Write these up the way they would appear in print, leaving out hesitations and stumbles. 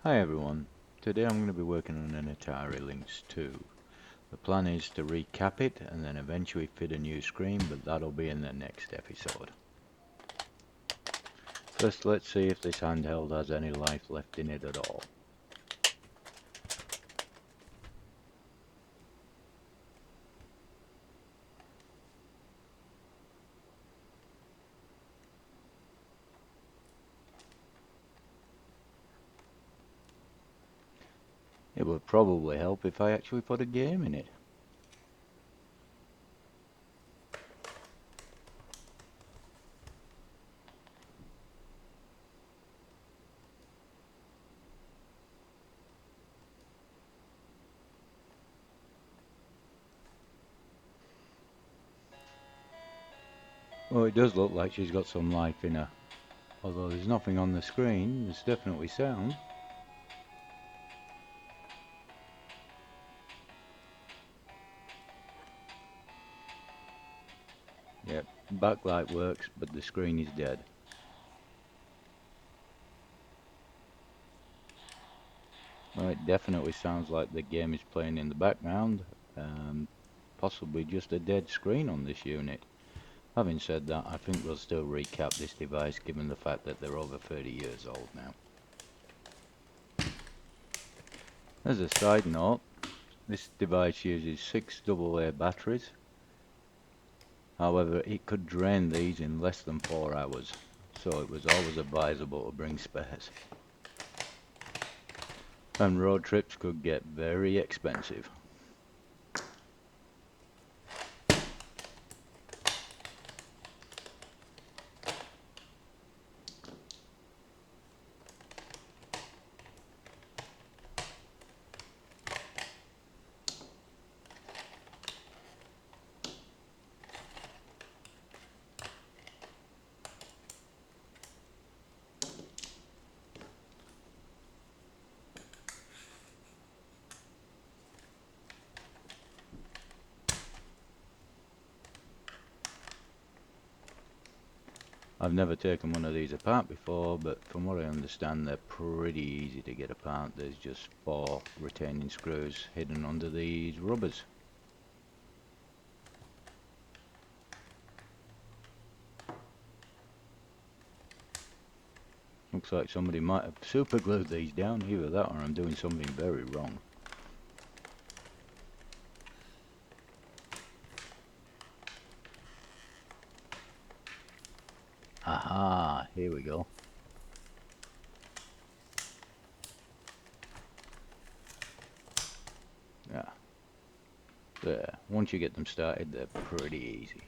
Hi everyone, today I'm going to be working on an Atari Lynx II. The plan is to recap it and then eventually fit a new screen, but that'll be in the next episode. First, let's see if this handheld has any life left in it at all. It would probably help if I actually put a game in it. Well, it does look like she's got some life in her. Although there's nothing on the screen, there's definitely sound. Yep, backlight works, but the screen is dead. Well, it definitely sounds like the game is playing in the background, possibly just a dead screen on this unit. Having said that, I think we'll still recap this device given the fact that they're over 30 years old now. As a side note, this device uses 6 AA batteries. However, it could drain these in less than 4 hours, so it was always advisable to bring spares. And road trips could get very expensive. I've never taken one of these apart before, but from what I understand they're pretty easy to get apart. There's just 4 retaining screws hidden under these rubbers. Looks like somebody might have super glued these down, either that or I'm doing something very wrong. Aha, here we go. Yeah, there. Once you get them started, they're pretty easy.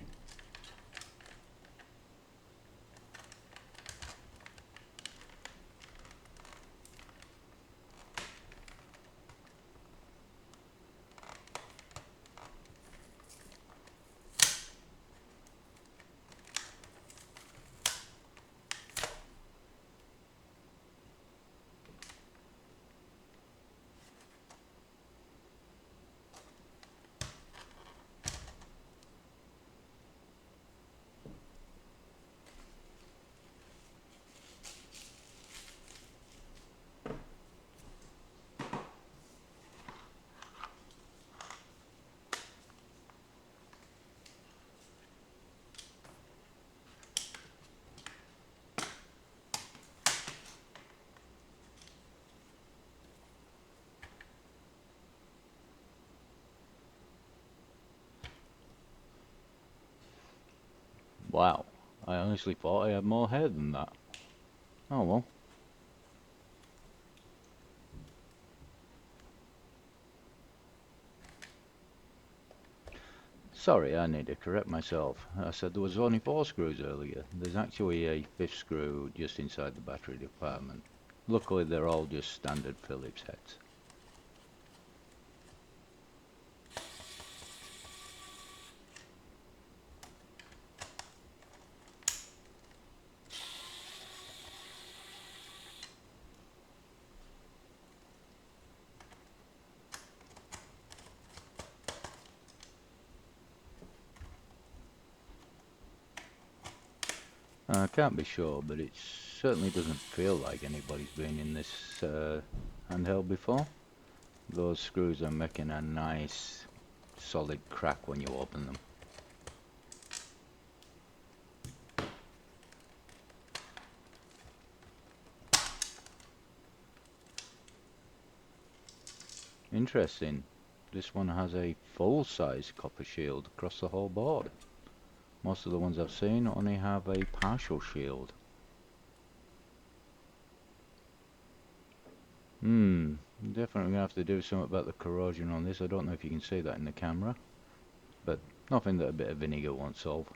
Wow, I honestly thought I had more hair than that. Oh well. Sorry, I need to correct myself. I said there was only 4 screws earlier. There's actually a 5th screw just inside the battery department. Luckily they're all just standard Phillips heads. I can't be sure, but it certainly doesn't feel like anybody's been in this handheld before. Those screws are making a nice solid crack when you open them. Interesting. This one has a full-size copper shield across the whole board. Most of the ones I've seen only have a partial shield. Definitely gonna have to do something about the corrosion on this. I don't know if you can see that in the camera, but nothing that a bit of vinegar won't solve.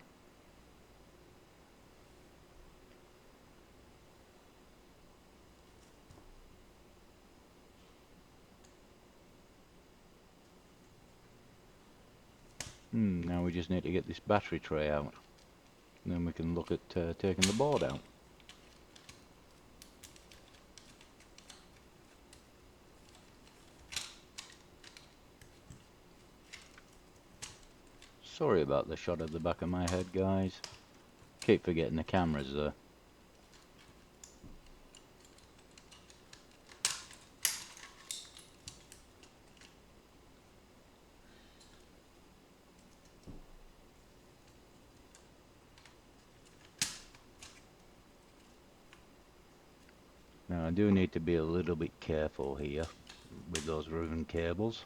Now we just need to get this battery tray out, and then we can look at taking the board out. Sorry about the shot of the back of my head, guys. Keep forgetting the camera's there. Now I do need to be a little bit careful here with those ribbon cables,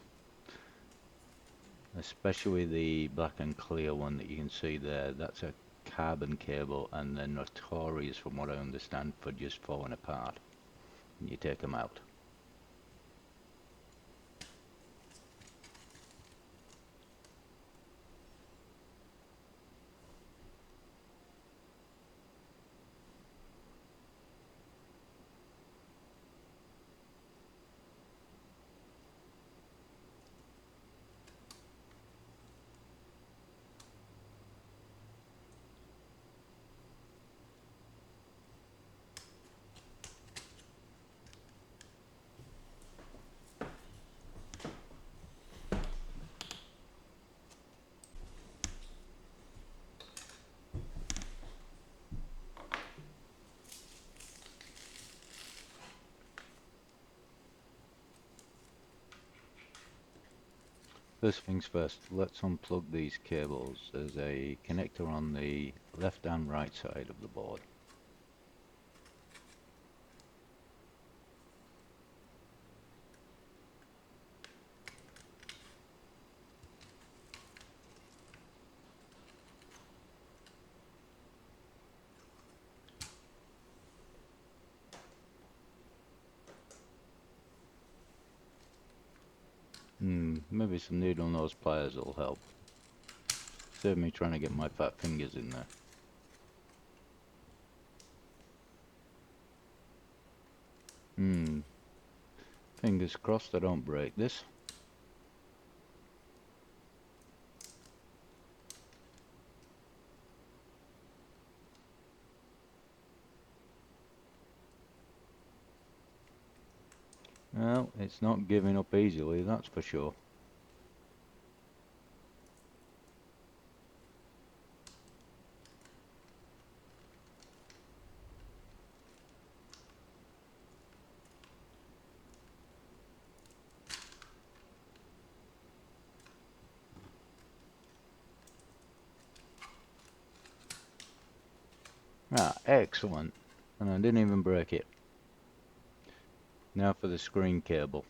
especially the black and clear one that you can see there. That's a carbon cable, and they're notorious, from what I understand, for just falling apart when you take them out. First things first, let's unplug these cables. There's a connector on the left and right side of the board. Maybe some needle nose pliers will help. Save me trying to get my fat fingers in there. Fingers crossed I don't break this. Well, it's not giving up easily, that's for sure. Ah, excellent. And I didn't even break it. Now for the screen cable.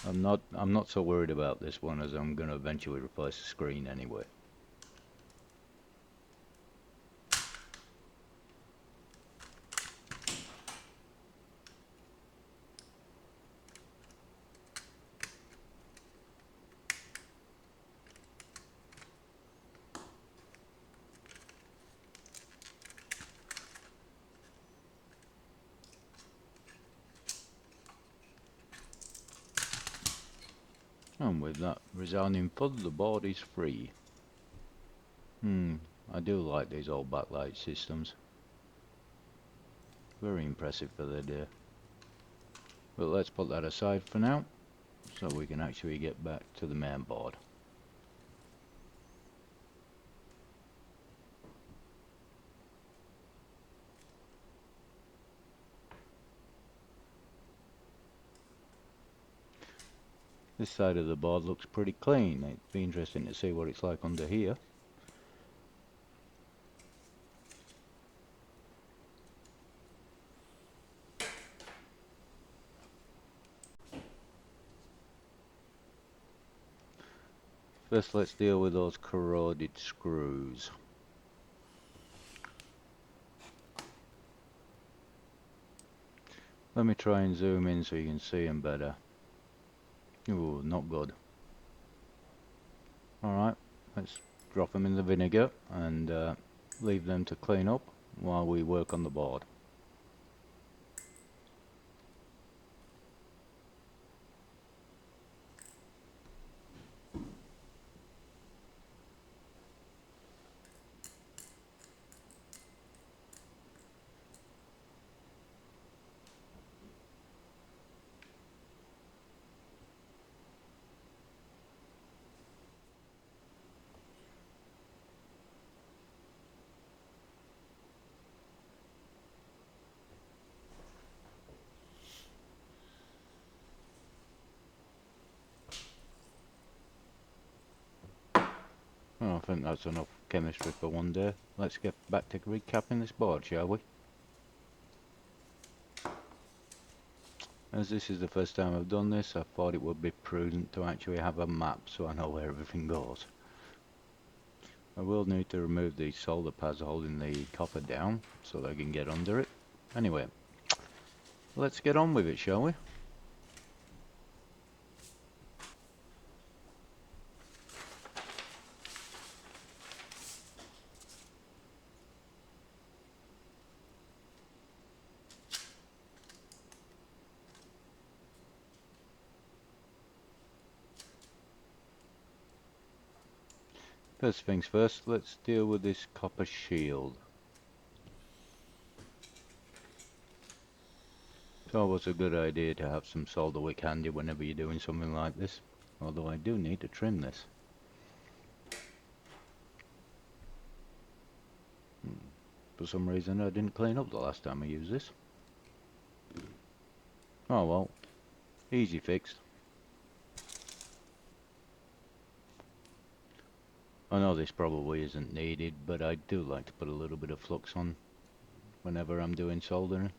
I'm not so worried about this one, as I'm going to eventually replace the screen anyway. And with that resounding thud, the board is free. I do like these old backlight systems. Very impressive for their day. But let's put that aside for now, so we can actually get back to the main board. This side of the board looks pretty clean. It'd be interesting to see what it's like under here. First, let's deal with those corroded screws. Let me try and zoom in so you can see them better. Ooh, not good. Alright, let's drop them in the vinegar and leave them to clean up while we work on the board. Oh, I think that's enough chemistry for one day. Let's get back to recapping this board, shall we? As this is the first time I've done this, I thought it would be prudent to actually have a map so I know where everything goes. I will need to remove the solder pads holding the copper down so that I can get under it. Anyway, let's get on with it, shall we? First things first, let's deal with this copper shield. It's always a good idea to have some solder wick handy whenever you're doing something like this, although I do need to trim this. For some reason I didn't clean up the last time I used this. Oh well, easy fixed. I know this probably isn't needed, but I do like to put a little bit of flux on whenever I'm doing soldering.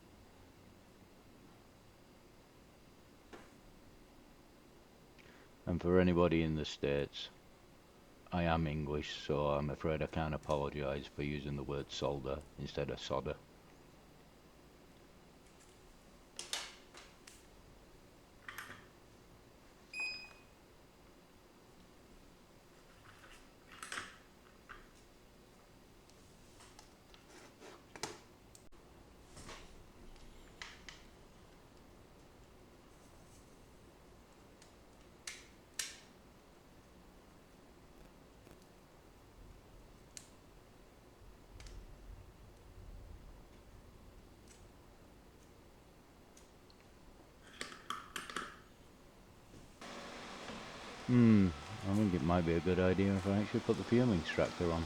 And for anybody in the States, I am English, so I'm afraid I can't apologise for using the word solder instead of solder. I think it might be a good idea if I actually put the fuming extractor on.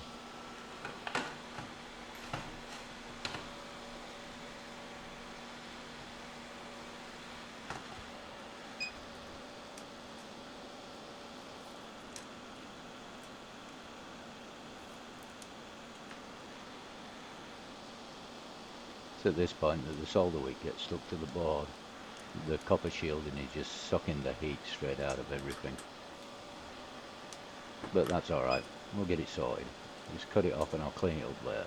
It's at this point that the solder wick gets stuck to the board. The copper shielding is just sucking the heat straight out of everything. But that's alright, we'll get it sorted. Just cut it off and I'll clean it up later.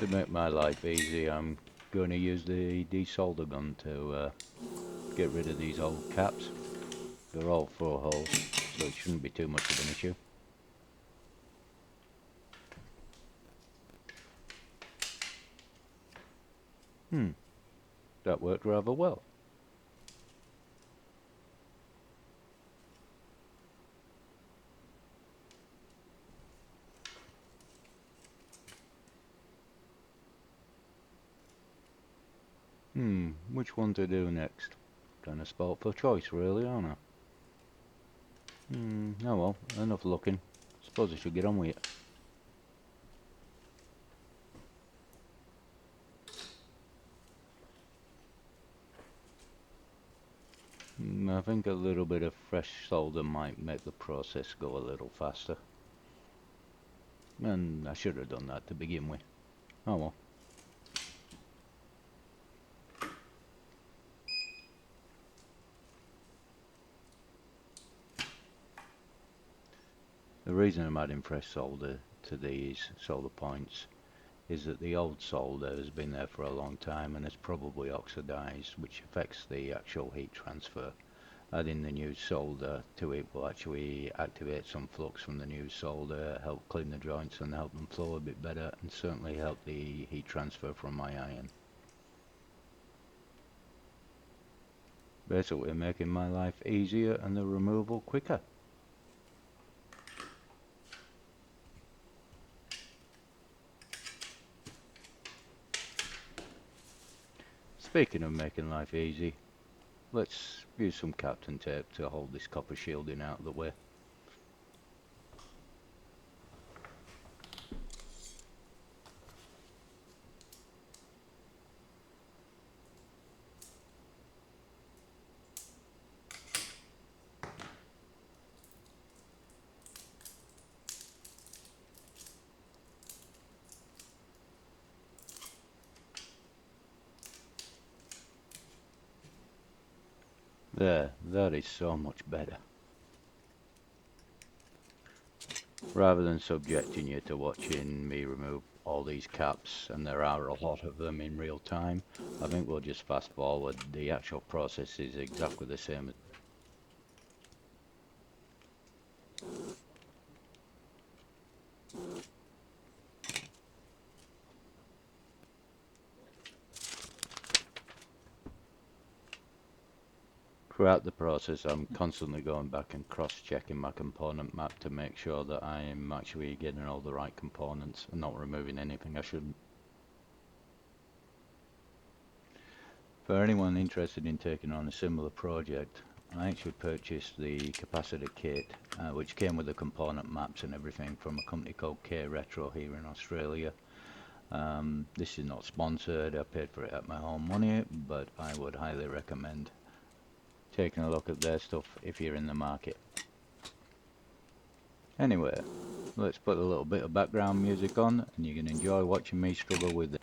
To make my life easy, I'm going to use the desolder gun to get rid of these old caps. They're all 4 holes, so it shouldn't be too much of an issue. That worked rather well. Which one to do next? Kind of spot for choice, really, aren't I? Oh well, enough looking. Suppose I should get on with it. I think a little bit of fresh solder might make the process go a little faster. And I should have done that to begin with. Oh well. The reason I'm adding fresh solder to these solder points is that the old solder has been there for a long time and has probably oxidized, which affects the actual heat transfer. Adding the new solder to it will actually activate some flux from the new solder, help clean the joints and help them flow a bit better, and certainly help the heat transfer from my iron. Basically making my life easier and the removal quicker. Speaking of making life easy, let's use some Captain tape to hold this copper shielding out of the way. There, that is so much better. Rather than subjecting you to watching me remove all these caps, and there are a lot of them in real time, I think we'll just fast forward. The actual process is exactly the same. Throughout the process, I'm constantly going back and cross-checking my component map to make sure that I am actually getting all the right components and not removing anything I shouldn't. For anyone interested in taking on a similar project, I actually purchased the capacitor kit, which came with the component maps and everything from a company called K Retro here in Australia. This is not sponsored, I paid for it at my own money, but I would highly recommend taking a look at their stuff if you're in the market. Anyway, let's put a little bit of background music on and you can enjoy watching me struggle with it.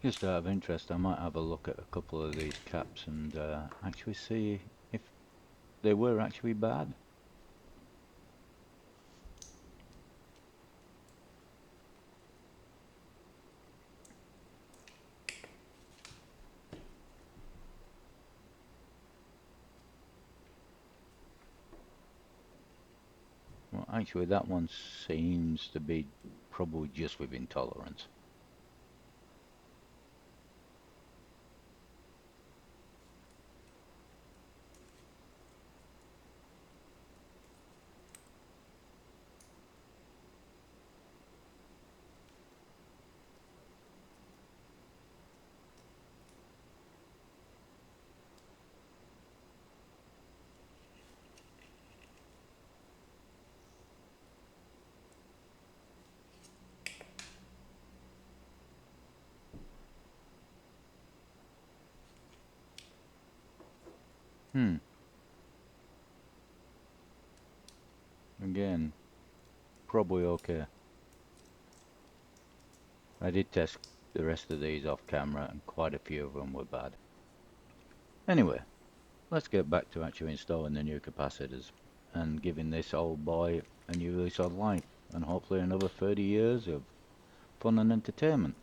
Just out of interest, I might have a look at a couple of these caps and actually see if they were actually bad. Well, actually, that one seems to be probably just within tolerance. Hmm. Again, probably okay. I did test the rest of these off camera and quite a few of them were bad. Anyway, let's get back to actually installing the new capacitors and giving this old boy a new lease on life and hopefully another 30 years of fun and entertainment.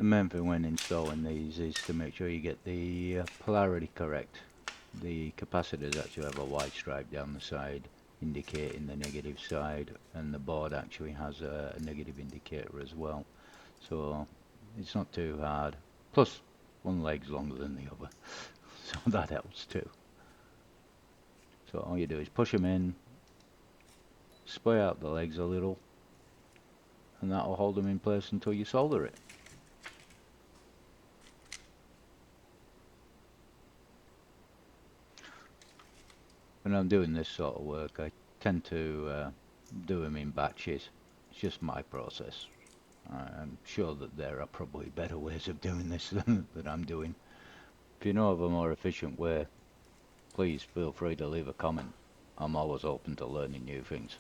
The main thing when installing these is to make sure you get the polarity correct. The capacitors actually have a white stripe down the side indicating the negative side, and the board actually has a negative indicator as well. So it's not too hard. Plus, one leg's longer than the other, so that helps too. So all you do is push them in, spread out the legs a little, and that will hold them in place until you solder it. When I'm doing this sort of work, I tend to do them in batches. It's just my process. I'm sure that there are probably better ways of doing this than that I'm doing. If you know of a more efficient way, please feel free to leave a comment. I'm always open to learning new things.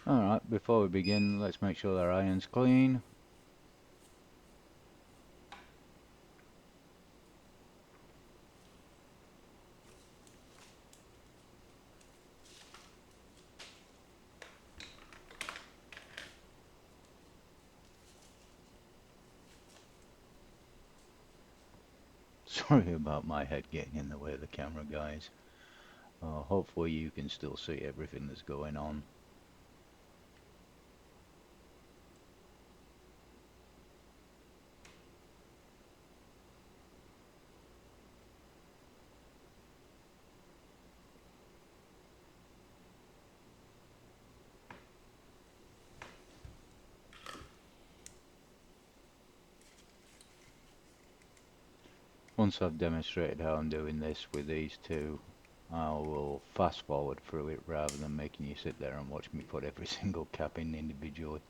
Alright, before we begin, let's make sure our iron's clean. Sorry about my head getting in the way of the camera, guys. Hopefully you can still see everything that's going on. Once I've demonstrated how I'm doing this with these two, I will fast forward through it rather than making you sit there and watch me put every single cap in individually.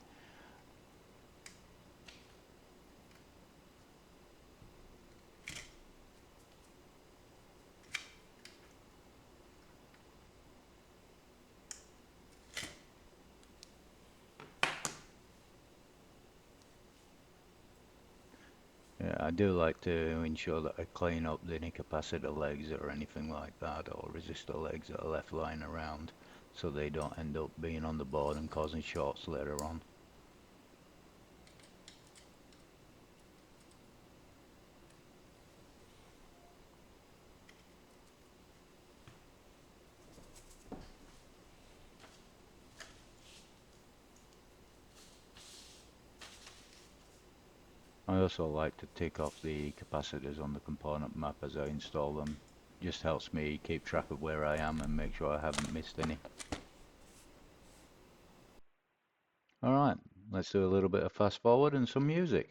Yeah, I do like to ensure that I clean up any capacitor legs or anything like that, or resistor legs that are left lying around, so they don't end up being on the board and causing shorts later on. I also like to tick off the capacitors on the component map as I install them. Just helps me keep track of where I am and make sure I haven't missed any. Alright, let's do a little bit of fast forward and some music.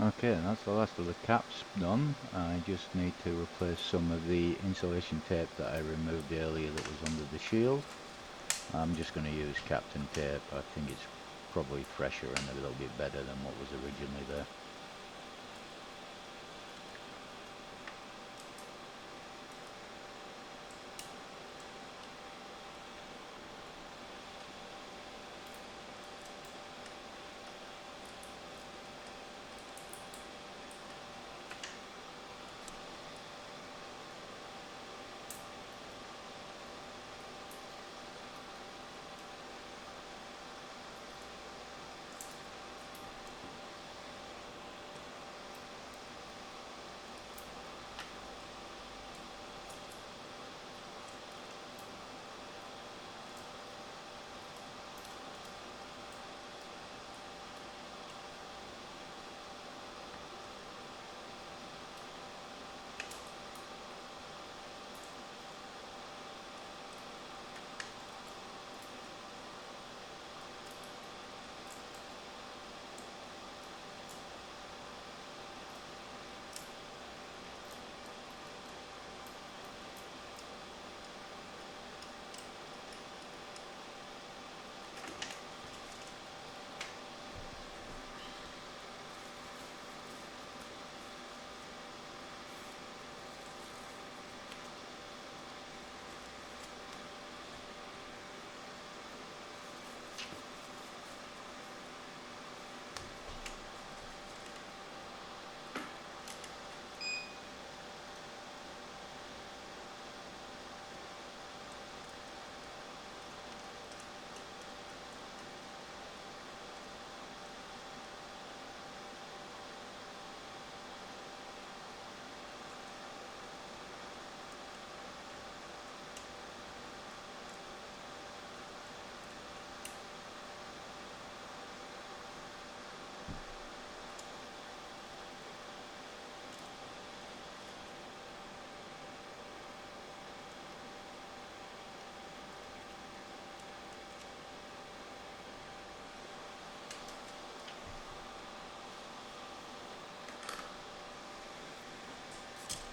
Okay, that's the last of the caps done. I just need to replace some of the insulation tape that I removed earlier that was under the shield. I'm just going to use Captain tape. I think it's probably fresher and a little bit better than what was originally there.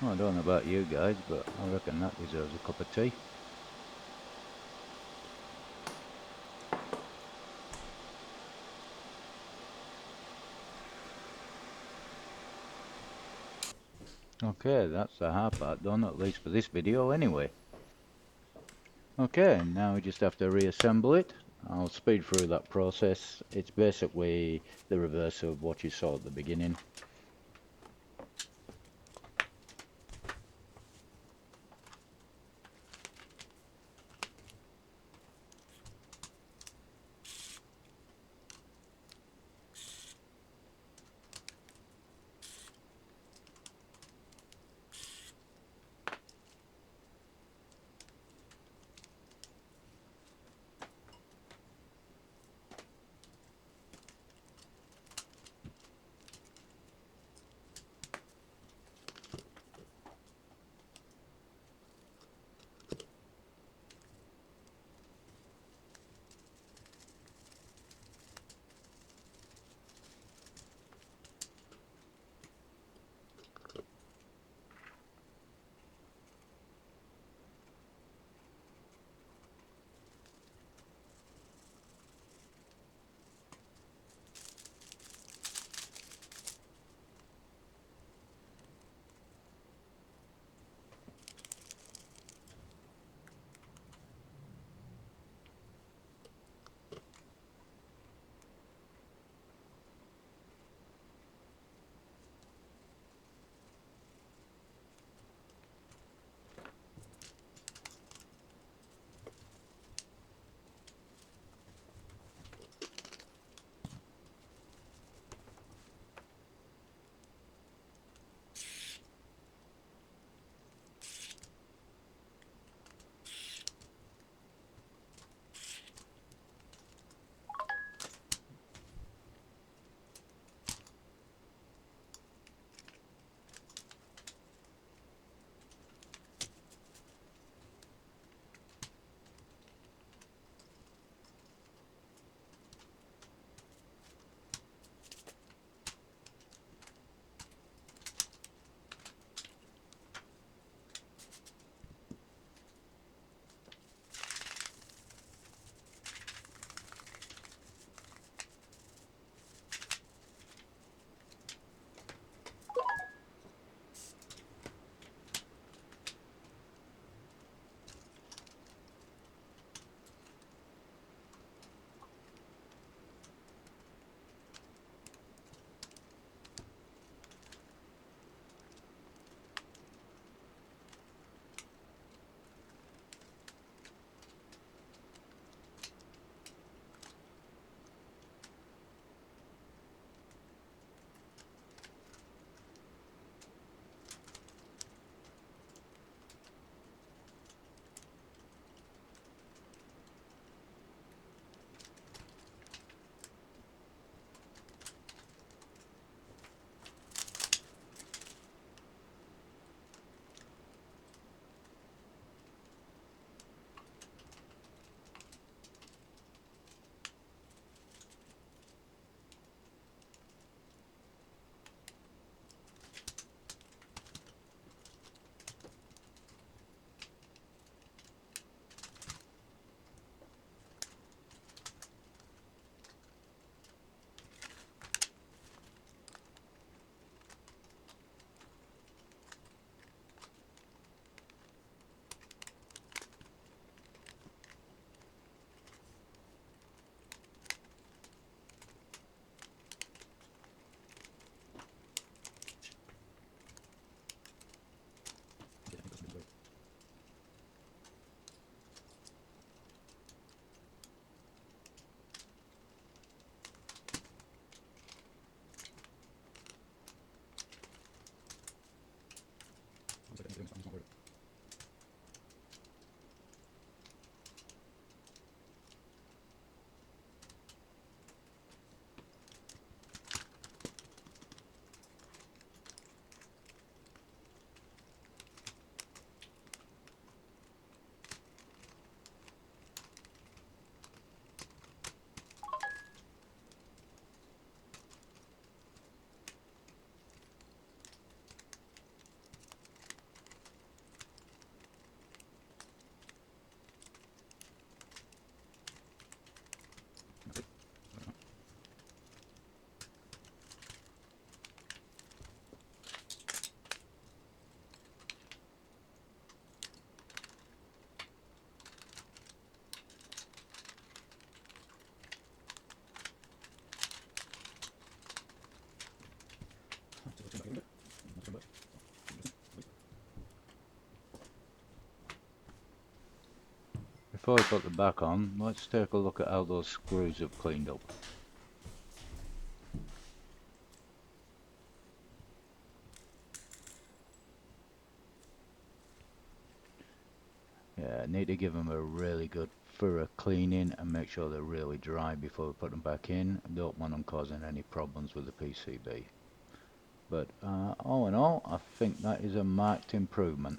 Well, I don't know about you guys, but I reckon that deserves a cup of tea. Okay, that's the hard part done, at least for this video anyway. Okay, now we just have to reassemble it. I'll speed through that process. It's basically the reverse of what you saw at the beginning. before I put the back on, let's take a look at how those screws have cleaned up. Yeah, I need to give them a really good thorough cleaning and make sure they're really dry before we put them back in. I don't want them causing any problems with the PCB. But all in all, I think that is a marked improvement.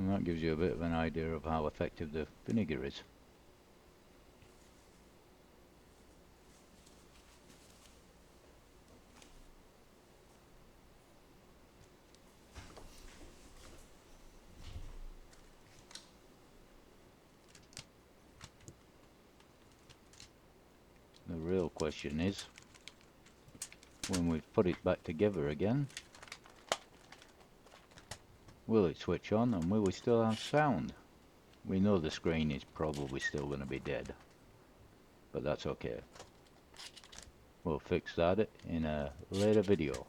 And that gives you a bit of an idea of how effective the vinegar is. The real question is, when we've put it back together again, will it switch on and will we still have sound? We know the screen is probably still going to be dead, but that's okay. We'll fix that in a later video.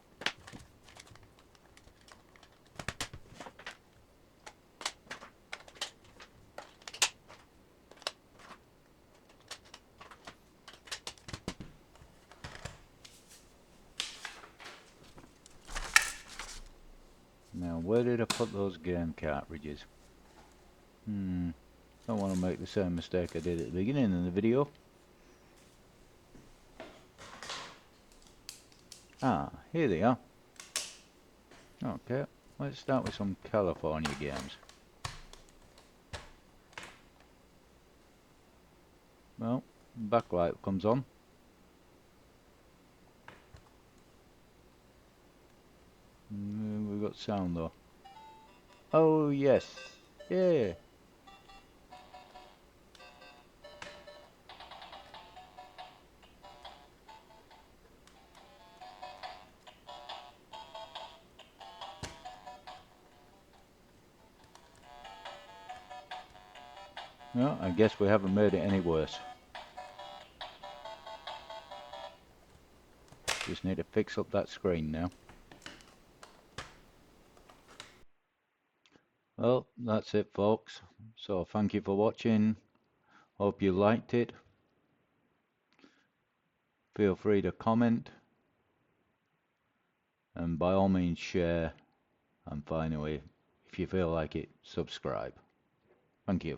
Now, where did I put those game cartridges? Don't want to make the same mistake I did at the beginning of the video. Ah, here they are. Okay, let's start with some California games. Well, backlight comes on. We've got sound though. Oh yes, yeah. Well, I guess we haven't made it any worse. Just need to fix up that screen now. Well, that's it folks. So thank you for watching. Hope you liked it. Feel free to comment. And by all means share. And finally, if you feel like it, subscribe. Thank you.